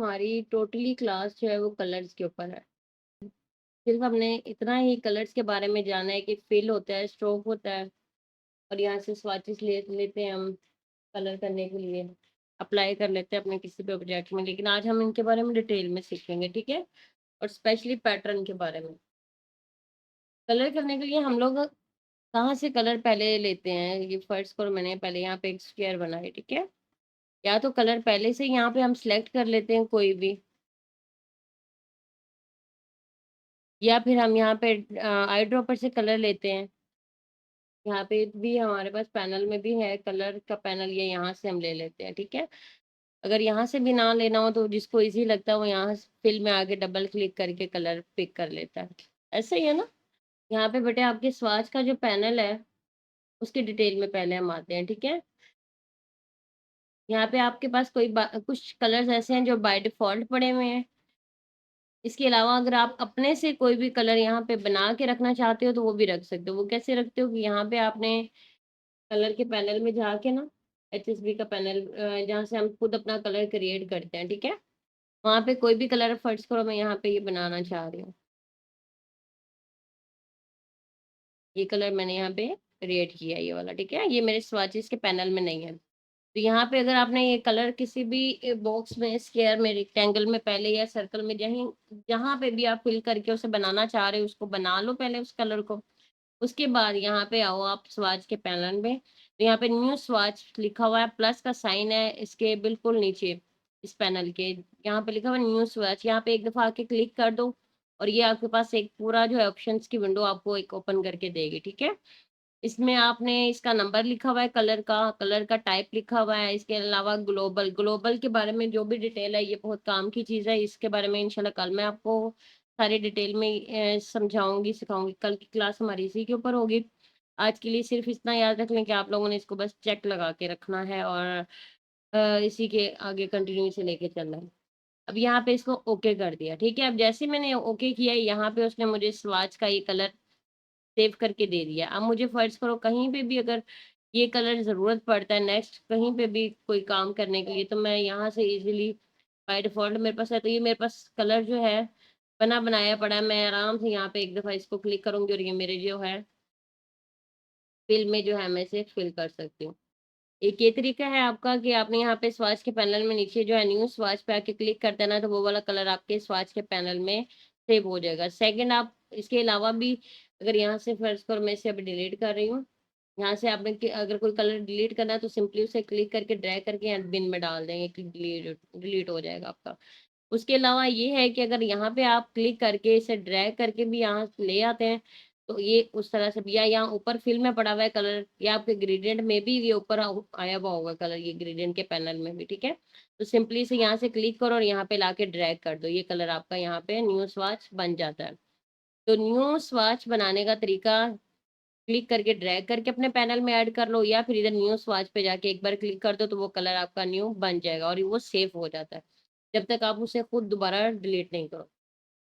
हमारी totally class जो है वो कलर्स के ऊपर है। सिर्फ़ हमने इतना ही कलर्स के बारे में जाना है कि फ़िल होता है, स्ट्रोक होता है और यहाँ से स्वॉचेस ले लेते हैं हम कलर करने के लिए, अप्लाई कर लेते हैं अपने किसी भी ऑब्जेक्ट में। लेकिन आज हम इनके बारे में डिटेल में सीखेंगे, ठीक है? और स्पेशली पैटर्न के बारे में। कलर करने के लिए हम लोग कहाँ से कलर पहले लेते हैं, ये फ़र्ज़ करो मैंने पहले यहाँ पे एक स्क्वायर बनाई, ठीक है? या तो कलर पहले से यहाँ पे हम सिलेक्ट कर लेते हैं कोई भी या फिर हम यहाँ पे आई ड्रॉपर से कलर लेते हैं। यहाँ पे भी हमारे पास पैनल में भी है कलर का पैनल, ये यहाँ से हम ले लेते हैं, ठीक है? अगर यहाँ से भी ना लेना हो तो जिसको ईज़ी लगता है वो यहाँ स फिल में आके डबल क्लिक करके कलर पिक कर लेता है। ऐसा ही है ना? यहाँ पे बेटे आपके स्वाच का जो पैनल है, उसकी डिटेल में पहले हम आते हैं, ठीक है? यहाँ पे आपके पास कुछ कलर्स ऐसे हैं जो बाय डिफ़ॉल्ट पड़े हुए हैं। इसके अलावा अगर आप अपने से कोई भी कलर यहाँ पे बना के रखना चाहते हो तो वो भी रख सकते हो। वो कैसे रखते हो कि यहाँ पे आपने कलर के पैनल में जाके ना एचएसबी का पैनल जहाँ से हम खुद अपना कलर क्रिएट करते हैं, ठीक है? वहाँ पे कोई भी कलर फ़र्ज़ करो मैं यहाँ पे ये बनाना चाह रही हूँ। ये कलर मैंने यहाँ पे क्रिएट किया है ये वाला, ठीक है? ये मेरे स्वॉचेस के पैनल में नहीं है। तो यहाँ पे अगर आपने ये कलर किसी भी बॉक्स में, स्क्वायर में, रेक्टेंगल में पहले या सर्कल में जहीं जहाँ पे भी आप फ़िल करके उसे बनाना चाह रहे हो उसको बना लो पहले उस कलर को। उसके बाद यहाँ पे आओ आप स्वॉच के पैनल में, तो यहाँ पे न्यू स्वॉच लिखा हुआ है, प्लस का साइन है इसके बिल्कुल नीचे, इस पैनल के। यहाँ पे लिखा हुआ है न्यू स्वॉच, यहाँ पे एक दफ़ा आके क्लिक कर दो और ये आपके पास एक पूरा जो है ऑप्शंस की विंडो आपको एक ओपन करके देगी, ठीक है? इसमें आपने इसका नंबर लिखा हुआ है कलर का टाइप लिखा हुआ है, इसके अलावा ग्लोबल के बारे में जो भी डिटेल है, ये बहुत काम की चीज़ है, इसके बारे में इंशाल्लाह कल मैं आपको सारी डिटेल में समझाऊँगी, सिखाऊँगी। कल की क्लास हमारी इसी के ऊपर होगी। आज के लिए सिर्फ़ इतना याद रख लें कि आप लोगों ने इसको बस चेक लगा के रखना है और इसी के आगे कंटिन्यू इसे लेके चलना है। अब यहाँ पे इसको ओके कर दिया, ठीक है? अब जैसे ही मैंने ओके किया, यहाँ पे उसने मुझे स्वाच का ये कलर सेव करके दे दिया। अब मुझे फ़र्ज़ करो कहीं पे भी अगर ये कलर ज़रूरत पड़ता है नेक्स्ट कहीं पे भी कोई काम करने के लिए तो मैं यहाँ से इज़िली बाय डिफ़ॉल्ट मेरे पास है तो ये मेरे पास कलर जो है बना बनाया पड़ा है। मैं आराम से यहाँ पे एक दफ़ा इसको क्लिक करूँगी और ये मेरे जो है फ़िल में जो है मैं इसे फ़िल कर सकती हूँ। एक ये तरीका है आपका कि आपने यहाँ पे स्वाच के पैनल में नीचे जो है न्यू स्वाच पे आके क्लिक करते हैं ना तो वो वाला कलर आपके स्वाच के पैनल में सेव हो जाएगा। सेकंड आप इसके अलावा भी अगर यहाँ से फ़र्ज़ करो मैं इसे अभी डिलीट कर रही हूँ। यहाँ से आपने कि अगर कोई कलर डिलीट करना है तो सिंपली उसे क्लिक करके ड्रैग करके यहाँ बिन में डाल देंगे कि डिलीट डिलीट हो जाएगा आपका। उसके अलावा ये है कि अगर यहाँ पे आप क्लिक करके इसे ड्रैग करके भी यहाँ ले आते हैं, तो ये उस तरह से भी या यहाँ ऊपर फिल में पड़ा हुआ है कलर या आपके ग्रेडिएंट में भी ये ऊपर आया हुआ होगा कलर ये ग्रेडिएंट के पैनल में भी, ठीक है? तो सिंपली से यहाँ से क्लिक करो और यहाँ पे लाके ड्रैग कर दो, ये कलर आपका यहाँ पे न्यू स्वाच बन जाता है। तो न्यू स्वाच बनाने का तरीका क्लिक करके ड्रैग करके अपने पैनल में ऐड कर लो या फिर इधर न्यू स्वाच पे जाके एक बार क्लिक कर दो तो वो कलर आपका न्यू बन जाएगा और वो सेव हो जाता है। जब तक आप उसे खुद दोबारा डिलीट नहीं करो।